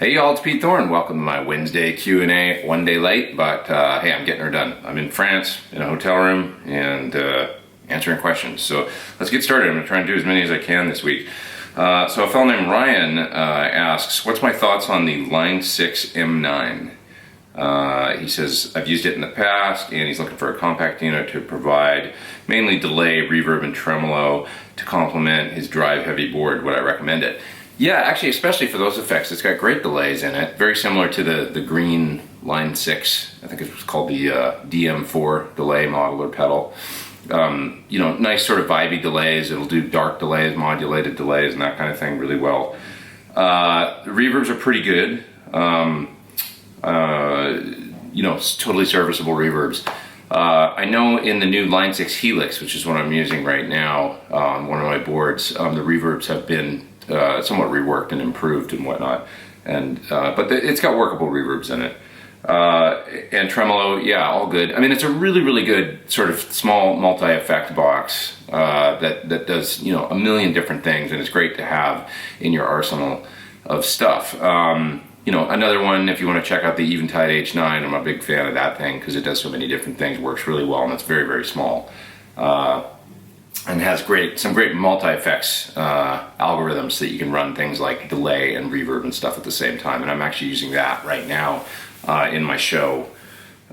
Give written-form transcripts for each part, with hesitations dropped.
Hey y'all, it's Pete Thorn. Welcome to my Wednesday Q&A. One day late, but hey, I'm getting her done. I'm in France, in a hotel room, and answering questions. So let's get started. I'm going to try and do as many as I can this week. So a fellow named Ryan asks, what's my thoughts on the Line6 M9? He says, I've used it in the past, and he's looking for a compact unit to provide mainly delay, reverb, and tremolo to complement his drive-heavy board. Would I recommend it? Yeah, actually, especially for those effects, it's got great delays in it. Very similar to the green Line 6. I think it was called the DM4 delay model or pedal. You know, nice sort of vibey delays. It'll do dark delays, modulated delays, and that kind of thing really well. The reverbs are pretty good. You know, totally serviceable reverbs. I know in the new Line 6 Helix, which is what I'm using right now on one of my boards, the reverbs have been somewhat reworked and improved and whatnot, and but it's got workable reverbs in it, and tremolo, yeah, all good. I mean, it's a really good sort of small multi-effect box that does, you know, a million different things, and it's great to have in your arsenal of stuff. You know, another one, if you want to check out the Untitled H9, I'm a big fan of that thing because it does so many different things, works really well, and it's very small. And has some great multi-effects algorithms so that you can run things like delay and reverb and stuff at the same time. And I'm actually using that right now in my show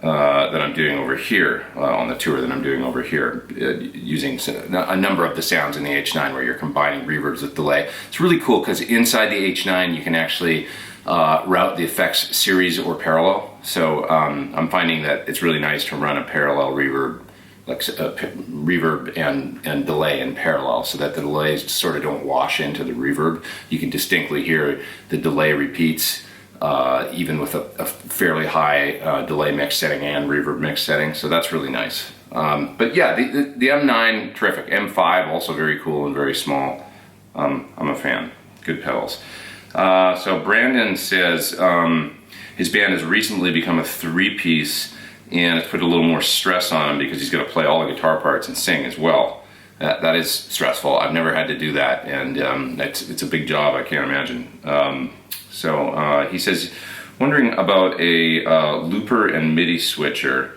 that I'm doing over here, on the tour that I'm doing over here, using a number of the sounds in the H9 where you're combining reverbs with delay. It's really cool because inside the H9 you can actually route the effects series or parallel. So I'm finding that it's really nice to run a parallel reverb, like reverb and delay in parallel, so that the delays sort of don't wash into the reverb. You can distinctly hear the delay repeats, even with a fairly high delay mix setting and reverb mix setting, so that's really nice. But yeah, the M9, terrific. M5, also very cool and very small. I'm a fan. Good pedals. So Brandon says his band has recently become a three-piece, and it's put a little more stress on him because he's got to play all the guitar parts and sing as well. That is stressful. I've never had to do that, and it's a big job. I can't imagine. So he says, wondering about a looper and MIDI switcher.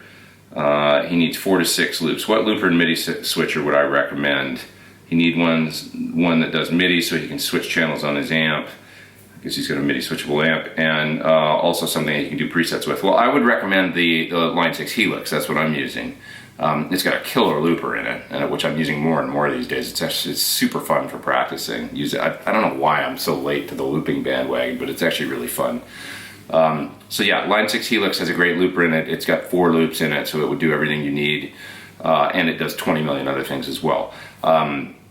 He needs 4 to 6 loops. What looper and MIDI switcher would I recommend? He needs one that does MIDI so he can switch channels on his amp, because he's got a MIDI switchable amp, and also something that you can do presets with. Well, I would recommend the Line 6 Helix. That's what I'm using. It's got a killer looper in it, which I'm using more and more these days. It's super fun for practicing. I don't know why I'm so late to the looping bandwagon, but it's actually really fun. So yeah, Line 6 Helix has a great looper in it. It's got 4 loops in it, so it would do everything you need, and it does 20 million other things as well.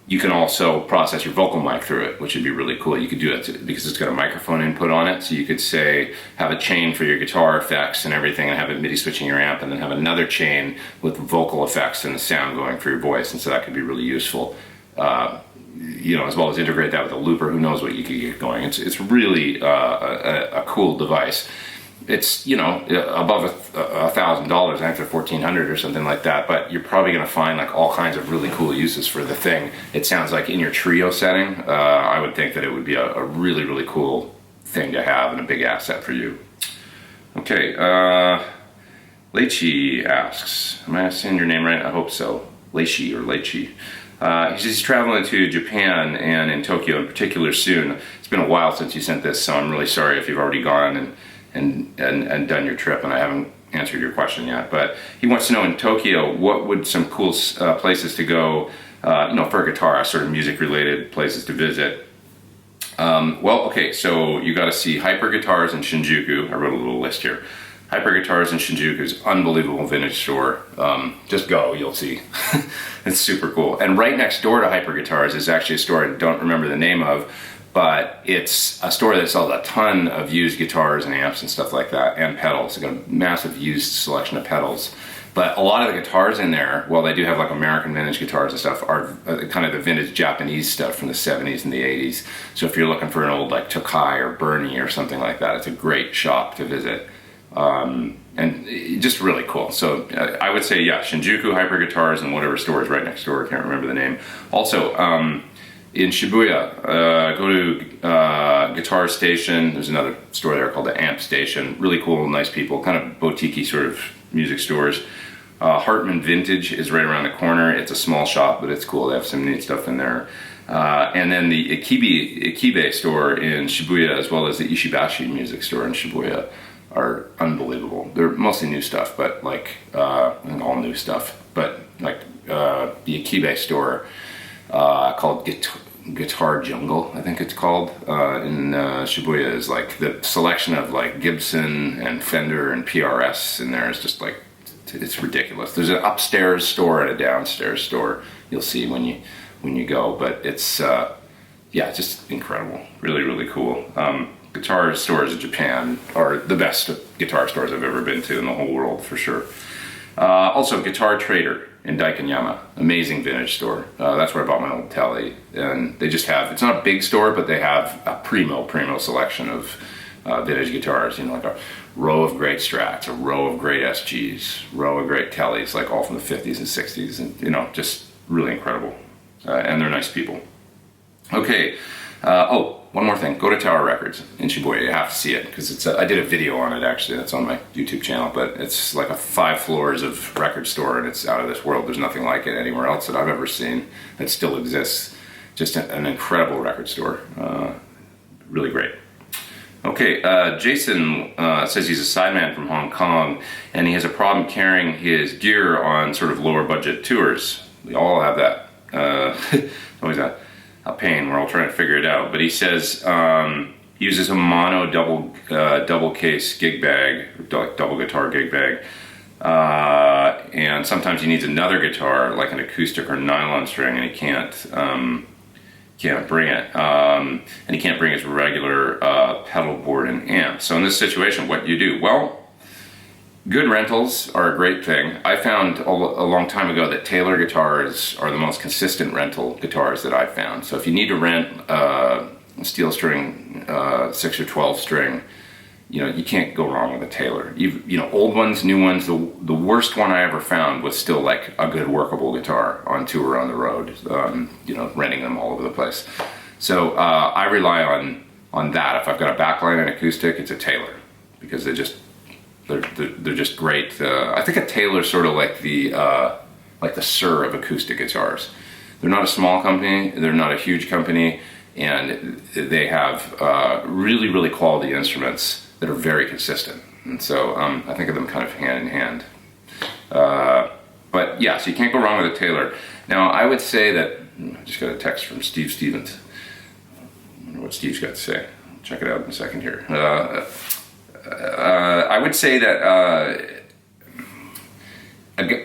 You can also process your vocal mic through it, which would be really cool. You could do it because it's got a microphone input on it, so you could say, have a chain for your guitar effects and everything, and have it MIDI switching your amp, and then have another chain with vocal effects and the sound going through your voice, and so that could be really useful. You know, as well as integrate that with a looper. Who knows what you could get going. It's really a cool device. It's, you know, above $1,000, I think they're $1,400 or something like that, but you're probably going to find like all kinds of really cool uses for the thing. It sounds like in your trio setting, I would think that it would be a really cool thing to have and a big asset for you. Okay, Leichi asks, am I saying your name right? I hope so. Leichi or Leichi. He says he's traveling to Japan and in Tokyo in particular soon. It's been a while since you sent this, so I'm really sorry if you've already gone and done your trip and I haven't answered your question yet. But he wants to know, in Tokyo, what would some cool places to go, you know, for a guitarist, sort of music-related places to visit. Well, okay, so you got to see Hyper Guitars in Shinjuku. I wrote a little list here. Hyper Guitars in Shinjuku is unbelievable vintage store. Just go, you'll see. It's super cool. And right next door to Hyper Guitars is actually a store I don't remember the name of, but it's a store that sells a ton of used guitars and amps and stuff like that, and pedals. They've got a massive used selection of pedals. But a lot of the guitars in there, well, they do have like American vintage guitars and stuff, are kind of the vintage Japanese stuff from the 70s and the 80s. So if you're looking for an old like Tokai or Bernie or something like that, it's a great shop to visit. And just really cool. So I would say, yeah, Shinjuku, Hyper Guitars, and whatever store is right next door. I can't remember the name. Also, In Shibuya, go to Guitar Station. There's another store there called the Amp Station. Really cool, nice people, kind of boutique-y sort of music stores. Hartman Vintage is right around the corner. It's a small shop, but it's cool. They have some neat stuff in there. And then the Ikibe store in Shibuya, as well as the Ishibashi music store in Shibuya, are unbelievable. They're mostly new stuff, but like all new stuff. But like the Ikibe store called Guitar Jungle, I think it's called, in Shibuya, is like the selection of like Gibson and Fender and PRS in there is just like, it's ridiculous. There's an upstairs store and a downstairs store. You'll see when you go, but it's yeah, just incredible. Really, really cool. Guitar stores in Japan are the best guitar stores I've ever been to in the whole world, for sure. Also, Guitar Trader in Daikanyama, amazing vintage store. That's where I bought my old Tele, and they just have, it's not a big store, but they have a primo selection of vintage guitars, you know, like a row of great Strats, a row of great SGs, row of great Teles, like all from the 50s and 60s, and you know, just really incredible. And they're nice people. Okay, oh, one more thing. Go to Tower Records in Shibuya. You have to see it, because it's I did a video on it, actually. That's on my YouTube channel, but it's like 5 floors of record store, and it's out of this world. There's nothing like it anywhere else that I've ever seen that still exists. Just an incredible record store. Really great. Okay, Jason says he's a sideman from Hong Kong, and he has a problem carrying his gear on sort of lower budget tours. We all have that. Always a pain. We're all trying to figure it out. But he says he uses a mono double case gig bag, double guitar gig bag, and sometimes he needs another guitar, like an acoustic or nylon string, and he can't bring it, and he can't bring his regular pedal board and amp. So in this situation, what do you do? Well, good rentals are a great thing. I found a long time ago that Taylor guitars are the most consistent rental guitars that I've found. So if you need to rent a steel string, 6 or 12 string, you know, you can't go wrong with a Taylor. You know, old ones, new ones. The worst one I ever found was still like a good workable guitar on tour on the road. You know, renting them all over the place. So I rely on that. If I've got a backline and acoustic, it's a Taylor, because they're just great. I think a Taylor's sort of like the Sir of acoustic guitars. They're not a small company. They're not a huge company, and they have really, really quality instruments that are very consistent. And so I think of them kind of hand in hand. But yeah, so you can't go wrong with a Taylor. Now, I would say that, I just got a text from Steve Stevens. I wonder what Steve's got to say. I'll check it out in a second here. I would say that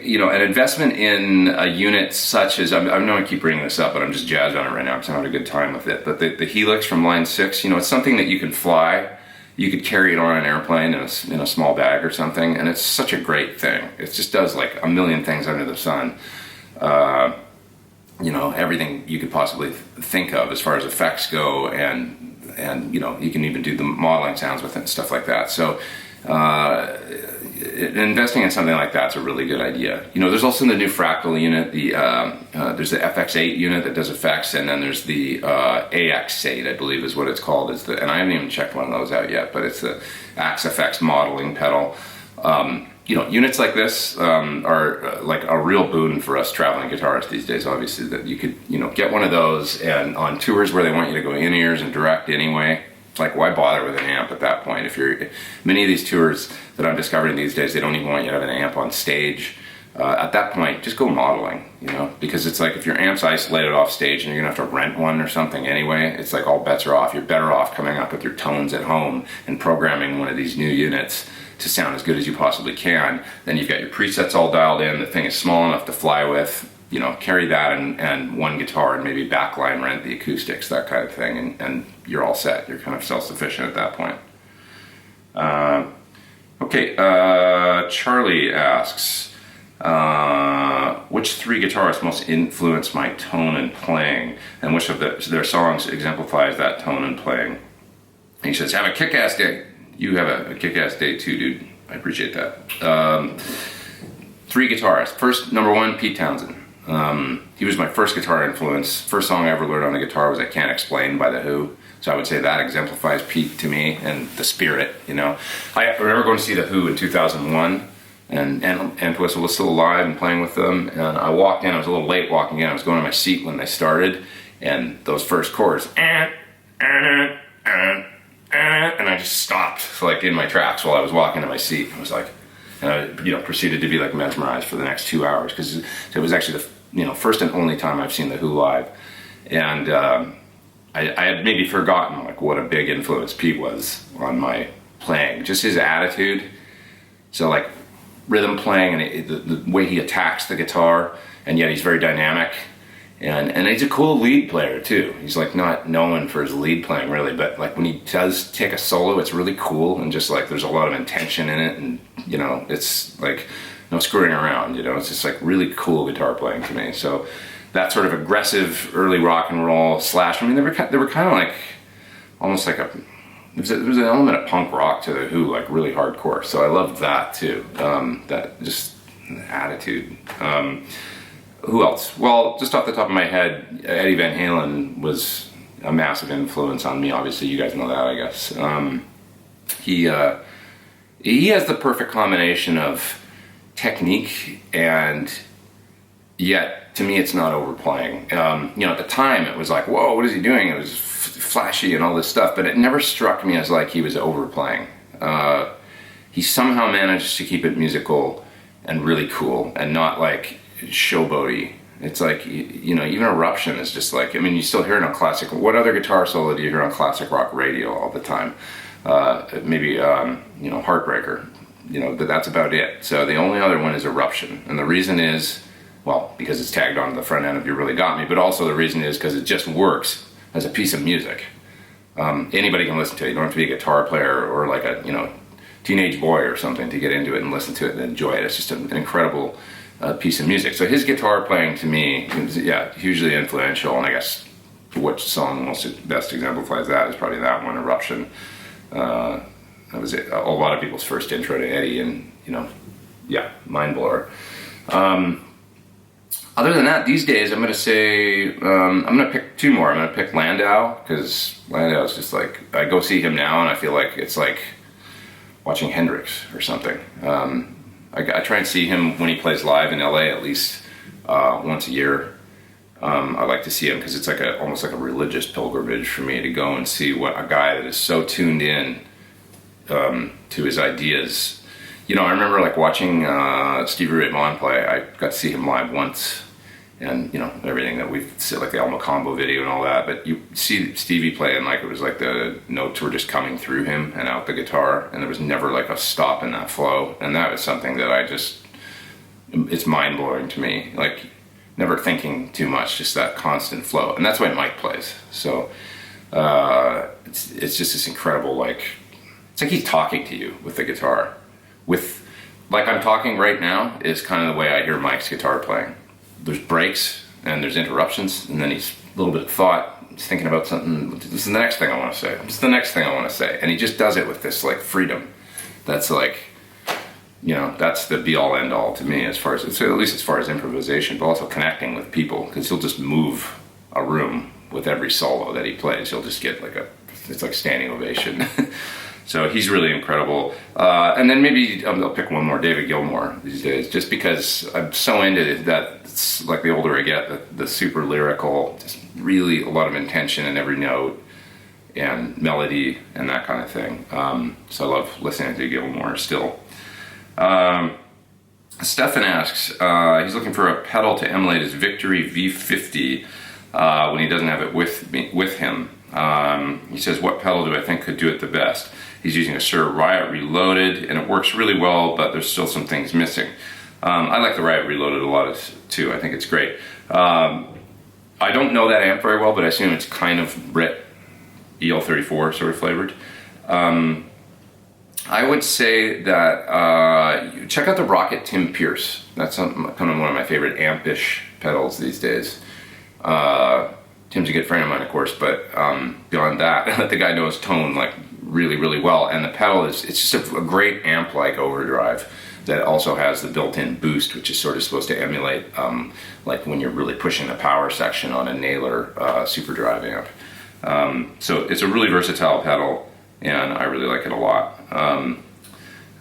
you know, an investment in a unit such as, I know I keep bringing this up, but I'm just jazzed on it right now because I'm having a good time with it. But the Helix from Line 6, you know, it's something that you can fly. You could carry it on an airplane in a small bag or something, and it's such a great thing. It just does like a million things under the sun. You know, everything you could possibly think of as far as effects go, and you know, you can even do the modeling sounds with it and stuff like that. So investing in something like that's a really good idea. You know, there's also the new Fractal unit, there's the FX8 unit that does effects, and then there's the AX8, I believe is what it's called, and I haven't even checked one of those out yet, but it's the AXFX modeling pedal. You know, units like this are like a real boon for us traveling guitarists these days, obviously, that you could, you know, get one of those, and on tours where they want you to go in-ears and direct anyway, like, why bother with an amp at that point? Many of these tours that I'm discovering these days, they don't even want you to have an amp on stage. At that point, just go modeling, you know, because it's like if your amp's isolated off stage and you're gonna have to rent one or something anyway, it's like all bets are off. You're better off coming up with your tones at home and programming one of these new units to sound as good as you possibly can. Then you've got your presets all dialed in, the thing is small enough to fly with, you know, carry that and one guitar and maybe backline rent the acoustics, that kind of thing, and you're all set. You're kind of self-sufficient at that point. Okay, Charlie asks, which 3 guitarists most influenced my tone and playing, and which of their songs exemplifies that tone and playing? And he says, have a kick-ass day. You have a kick-ass day too, dude. I appreciate that. 3 guitarists. First, number 1, Pete Townsend. He was my first guitar influence. First song I ever learned on the guitar was "I Can't Explain" by The Who. So I would say that exemplifies Pete to me and the spirit, you know. I remember going to see The Who in 2001, and Entwistle was still alive and playing with them. And I walked in, I was a little late walking in, I was going to my seat when they started, and those first chords, and I just stopped, like in my tracks while I was walking to my seat. I was like, and I, you know, proceeded to be like mesmerized for the next 2 hours, because it was actually the, you know, first and only time I've seen The Who live. And I had maybe forgotten like what a big influence Pete was on my playing, just his attitude. So like rhythm playing and the way he attacks the guitar, and yet he's very dynamic. And he's a cool lead player too. He's like not known for his lead playing really, but like when he does take a solo, it's really cool, and just like there's a lot of intention in it, and you know, it's like no screwing around, you know, it's just like really cool guitar playing to me. So that sort of aggressive early rock and roll slash, I mean, they were kind of like almost like there was an element of punk rock to The Who, like really hardcore. So I loved that too. That just attitude. Who else? Well, just off the top of my head, Eddie Van Halen was a massive influence on me. Obviously, you guys know that, I guess. He has the perfect combination of technique, and yet to me, it's not overplaying. You know, at the time, it was like, whoa, what is he doing? It was flashy and all this stuff, but it never struck me as like he was overplaying. He somehow managed to keep it musical and really cool, and not like showboaty. It's like, you know, even Eruption is just like, I mean, you still hear it on classic. What other guitar solo do you hear on classic rock radio all the time? Maybe, you know, Heartbreaker, you know, but that's about it. So the only other one is Eruption. And the reason is, well, because it's tagged on the front end of You Really Got Me, but also the reason is because it just works as a piece of music. Anybody can listen to it. You don't have to be a guitar player or like a, you know, teenage boy or something to get into it and listen to it and enjoy it. It's just an incredible piece of music. So his guitar playing to me is, yeah, hugely influential, and I guess which song best exemplifies that is probably that one, Eruption. That was it. A lot of people's first intro to Eddie, and you know, yeah, mind blower. Other than that, these days I'm going to say I'm going to pick two more. I'm going to pick Landau, because Landau is just like, I go see him now and I feel like it's like watching Hendrix or something. I try and see him when he plays live in LA at least once a year. I like to see him because it's like almost like a religious pilgrimage for me to go and see what a guy that is so tuned in to his ideas. You know, I remember like watching Stevie Ray Vaughan play. I got to see him live once, and you know, everything that we've seen, like the Alma Combo video and all that, but you see Stevie play and like it was like the notes were just coming through him and out the guitar, and there was never like a stop in that flow, and that was something that it's mind-blowing to me, like never thinking too much, just that constant flow. And that's why Mike plays. So it's just this incredible, like, it's like he's talking to you with the guitar, with like I'm talking right now is kind of the way I hear Mike's guitar playing. There's breaks and there's interruptions, and then he's a little bit of thought, he's thinking about something. This is the next thing I want to say. This is the next thing I want to say. And he just does it with this like freedom. That's like, you know, that's the be all end all to me, as far as, at least as far as improvisation, but also connecting with people, because he'll just move a room with every solo that he plays. He'll just get like it's like standing ovation. So he's really incredible. And then maybe I'll pick one more, David Gilmour these days, just because I'm so into that. It's like the older I get, the super lyrical, just really a lot of intention in every note and melody and that kind of thing. So I love listening to Gilmour still. Stefan asks, he's looking for a pedal to emulate his Victory V50 when he doesn't have it with him. He says, what pedal do I think could do it the best? He's using a Shure Riot Reloaded, and it works really well, but there's still some things missing. I like the Riot Reloaded a lot too. I think it's great. I don't know that amp very well, but I assume it's kind of Brit EL34 sort of flavored. I would say that check out the Rocket Tim Pierce. That's kind of one of my favorite ampish pedals these days. Tim's a good friend of mine, of course, but beyond that, the guy knows tone like really, really well. And the pedal it's just a great amp-like overdrive. that also has the built-in boost, which is sort of supposed to emulate like when you're really pushing the power section on a Naylor superdrive amp. So it's a really versatile pedal, and I really like it a lot.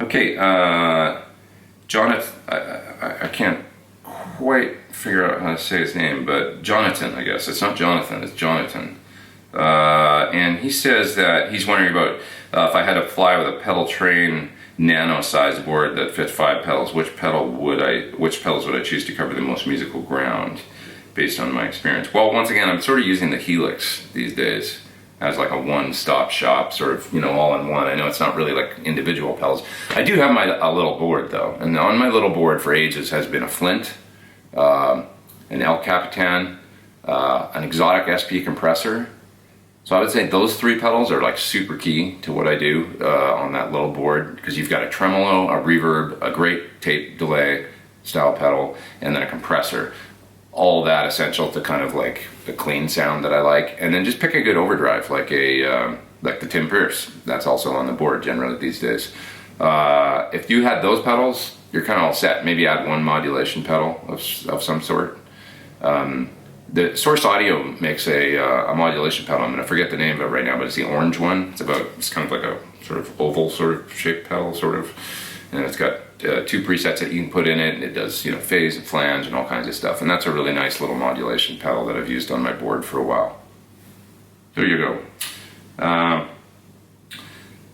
Okay, Jonathan, I can't quite figure out how to say his name, but Jonathan, I guess. It's not Jonathan, it's Jonathan. And he says that he's wondering about if I had to fly with a pedaltrain nano sized board that fits 5 pedals, which pedals would I choose to cover the most musical ground based on my experience? Well, once again, I'm sort of using the Helix these days as like a one-stop shop, sort of, you know, all in one. I know it's not really like individual pedals. I do have a little board though, and on my little board for ages has been a Flint, an El Capitan, an exotic SP compressor. So I would say those 3 pedals are like super key to what I do on that little board, because you've got a tremolo, a reverb, a great tape delay style pedal, and then a compressor. All that essential to kind of like the clean sound that I like. And then just pick a good overdrive, like like the Tim Pierce. That's also on the board generally these days. If you had those pedals, you're kind of all set. Maybe add 1 modulation pedal of some sort. The Source Audio makes a modulation pedal. I'm going to forget the name of it right now, but it's the orange one. It's kind of like a sort of oval sort of shaped pedal, sort of, and it's got 2 presets that you can put in it, and it does, you know, phase and flange and all kinds of stuff. And that's a really nice little modulation pedal that I've used on my board for a while. There you go.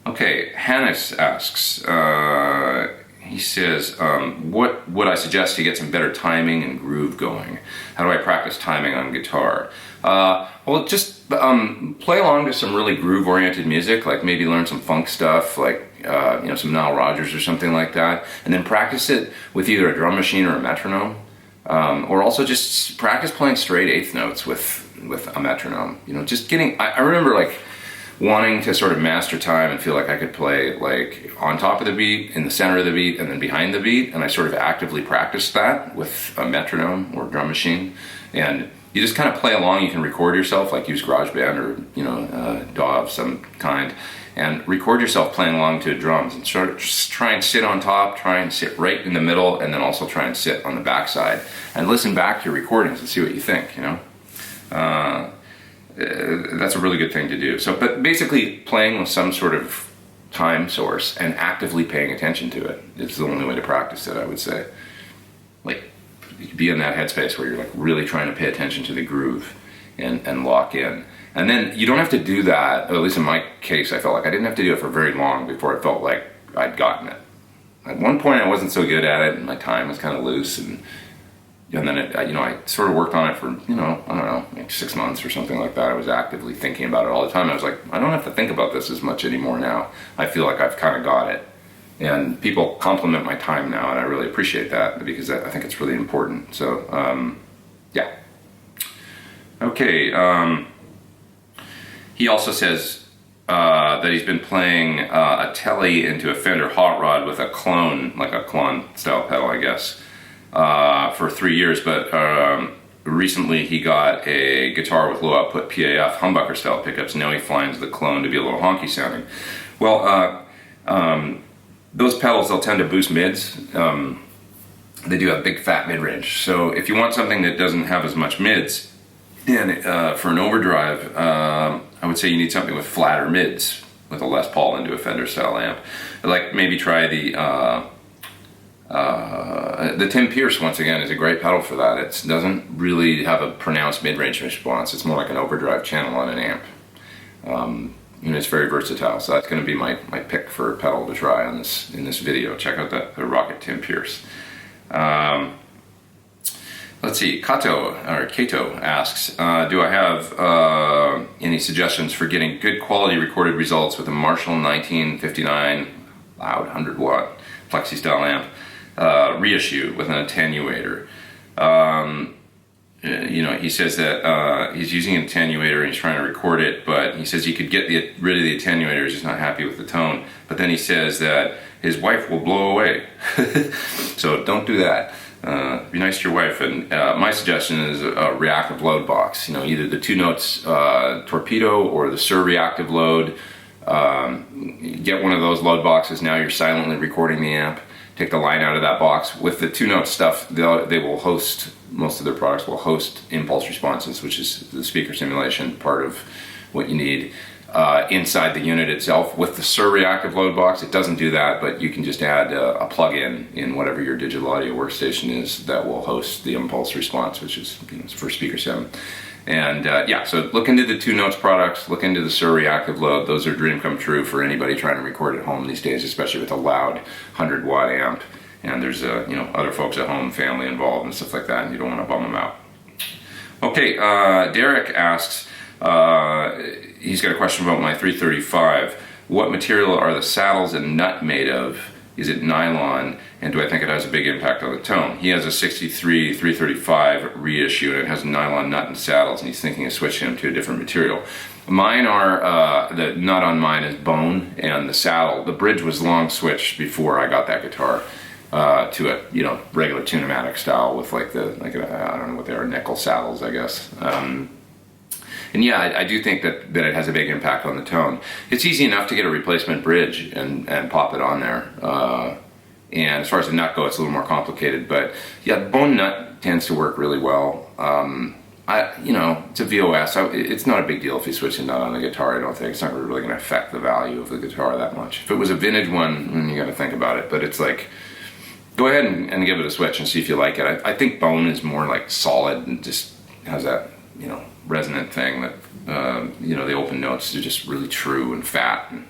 Okay, Hannes asks. He says, what would I suggest to get some better timing and groove going? How do I practice timing on guitar? Well, just play along to some really groove-oriented music, like maybe learn some funk stuff, like you know, some Nile Rodgers or something like that, and then practice it with either a drum machine or a metronome, or also just practice playing straight 8th notes with a metronome. You know, just getting. I remember like wanting to sort of master time and feel like I could play like on top of the beat, in the center of the beat, and then behind the beat, and I sort of actively practiced that with a metronome or drum machine. And you just kind of play along. You can record yourself, like use GarageBand or, you know, DAW of some kind, and record yourself playing along to drums, and just try and sit on top, try and sit right in the middle, and then also try and sit on the backside, and listen back to your recordings and see what you think, you know. That's a really good thing to do. So, but basically playing with some sort of time source and actively paying attention to it is the only way to practice it, I would say. Like, be in that headspace where you're like really trying to pay attention to the groove and lock in. And then you don't have to do that, at least in my case, I felt like I didn't have to do it for very long before I felt like I'd gotten it. At one point I wasn't so good at it, and my time was kind of loose, and then you know, I sort of worked on it for, you know, I don't know, like 6 months or something like that. I was actively thinking about it all the time. I was like, I don't have to think about this as much anymore now. I feel like I've kind of got it. And people compliment my time now, and I really appreciate that, because I think it's really important. So, yeah. Okay. He also says that he's been playing a Tele into a Fender Hot Rod with a clone, like a clone style pedal, I guess, for 3 years, but recently he got a guitar with low output PAF humbucker style pickups. Now he finds the clone to be a little honky sounding. Well, those pedals, they'll tend to boost mids. They do have big fat mid range. So if you want something that doesn't have as much mids, then for an overdrive, I would say you need something with flatter mids with a Les Paul into a Fender style amp. Like maybe try the Tim Pierce, once again, is a great pedal for that. It doesn't really have a pronounced mid-range response. It's more like an overdrive channel on an amp. And it's very versatile, so that's going to be my pick for a pedal to try on in this video. Check out the Rocket Tim Pierce. Let's see, Kato asks, do I have any suggestions for getting good quality recorded results with a Marshall 1959 loud 100 watt plexi style amp reissue with an attenuator? You know, he says that he's using an attenuator and he's trying to record it, but he says he could get rid of the attenuator, he's just not happy with the tone. But then he says that his wife will blow away. So don't do that. Be nice to your wife. And my suggestion is a reactive load box. You know, either the 2 notes torpedo or the Sur reactive load. Get one of those load boxes. Now you're silently recording the amp. take the line out of that box. With the 2-note stuff, they will host, most of their products will host impulse responses, which is the speaker simulation part of what you need inside the unit itself. With the SUR reactive load box, it doesn't do that, but you can just add a plug-in in whatever your digital audio workstation is that will host the impulse response, which is, you know, for speaker sim. And yeah, so look into the 2-notes products, look into the SUR reactive load. Those are dream come true for anybody trying to record at home these days, especially with a loud 100-watt amp. And there's you know, other folks at home, family involved and stuff like that, and you don't want to bum them out. Okay, Derek asks, he's got a question about my 335. What material are the saddles and nut made of? Is it nylon? And do I think it has a big impact on the tone? He has a 63 335 reissue and it has a nylon nut and saddles, and he's thinking of switching them to a different material. Mine are, the nut on mine is bone, and the saddle, the bridge was long switched before I got that guitar to a, you know, regular Tune-o-matic style with like the, like I don't know what they are, nickel saddles, I guess. And yeah, I do think that it has a big impact on the tone. It's easy enough to get a replacement bridge and pop it on there. And as far as the nut goes, it's a little more complicated. But yeah, bone nut tends to work really well. You know, it's a VOS. It's not a big deal if you switch a nut on the guitar, I don't think. It's not really going to affect the value of the guitar that much. If it was a vintage one, then you got to think about it. But it's like, go ahead and give it a switch and see if you like it. I think bone is more like solid and just has that, you know, resonant thing that, you know, the open notes are just really true and fat. And,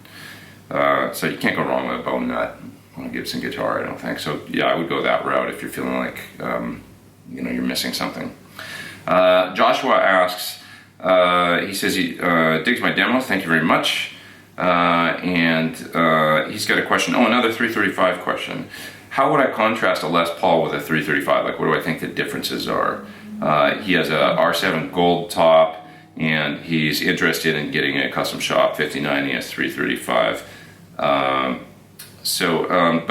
so you can't go wrong with a bone nut on a Gibson guitar, I don't think. So yeah, I would go that route if you're feeling like, you know, you're missing something. Joshua asks, he says he digs my demos, thank you very much. And he's got a question, another 335 question. How would I contrast a Les Paul with a 335? Like, what do I think the differences are? He has a R7 gold top, and he's interested in getting a custom shop 59 ES 335. But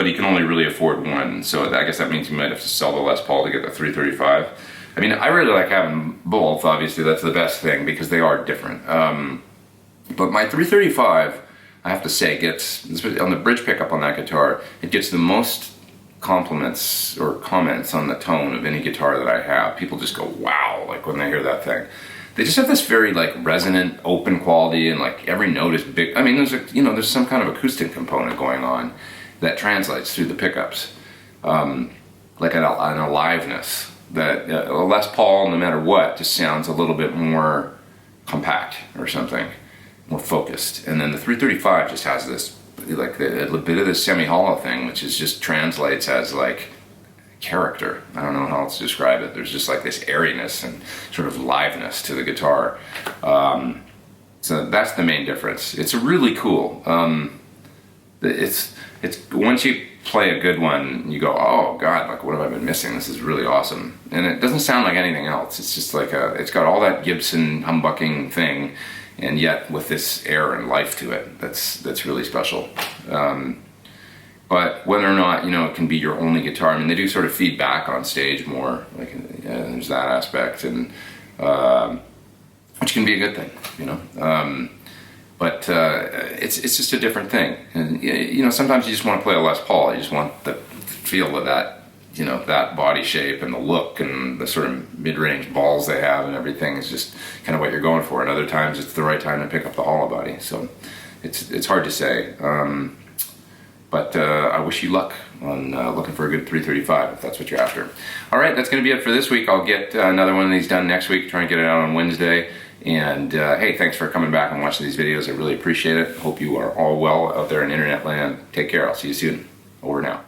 he can only really afford one, so I guess that means he might have to sell the Les Paul to get the 335. I mean, I really like having both, obviously, that's the best thing, because they are different. But my 335, I have to say, gets, on the bridge pickup on that guitar, it gets the most compliments or comments on the tone of any guitar that I have. People just go, wow, like when they hear that thing. They just have this very like resonant, open quality, and like every note is big. I mean, there's some kind of acoustic component going on that translates through the pickups, like an aliveness that a Les Paul, no matter what, just sounds a little bit more compact or something, more focused. And then the 335 just has this like a bit of this semi-hollow thing, which is just translates as like character. I don't know how else to describe it. There's just like this airiness and sort of liveness to the guitar. So that's the main difference. It's really cool. It's once you play a good one, you go, oh god, like what have I been missing? This is really awesome. And it doesn't sound like anything else. It's just like it's got all that Gibson humbucking thing, and yet with this air and life to it, that's really special. But whether or not, you know, it can be your only guitar, I mean, they do sort of feed back on stage more, like there's that aspect, and which can be a good thing, you know. But it's just a different thing, and you know, sometimes you just want to play a Les Paul. You just want the feel of that, you know, that body shape and the look and the sort of mid-range balls they have and everything is just kind of what you're going for. And other times it's the right time to pick up the hollow body. So it's hard to say. But I wish you luck on looking for a good 335 if that's what you're after. All right, that's going to be it for this week. I'll get another one of these done next week, try and get it out on Wednesday. And hey, thanks for coming back and watching these videos. I really appreciate it. Hope you are all well out there in internet land. Take care. I'll see you soon. Over now.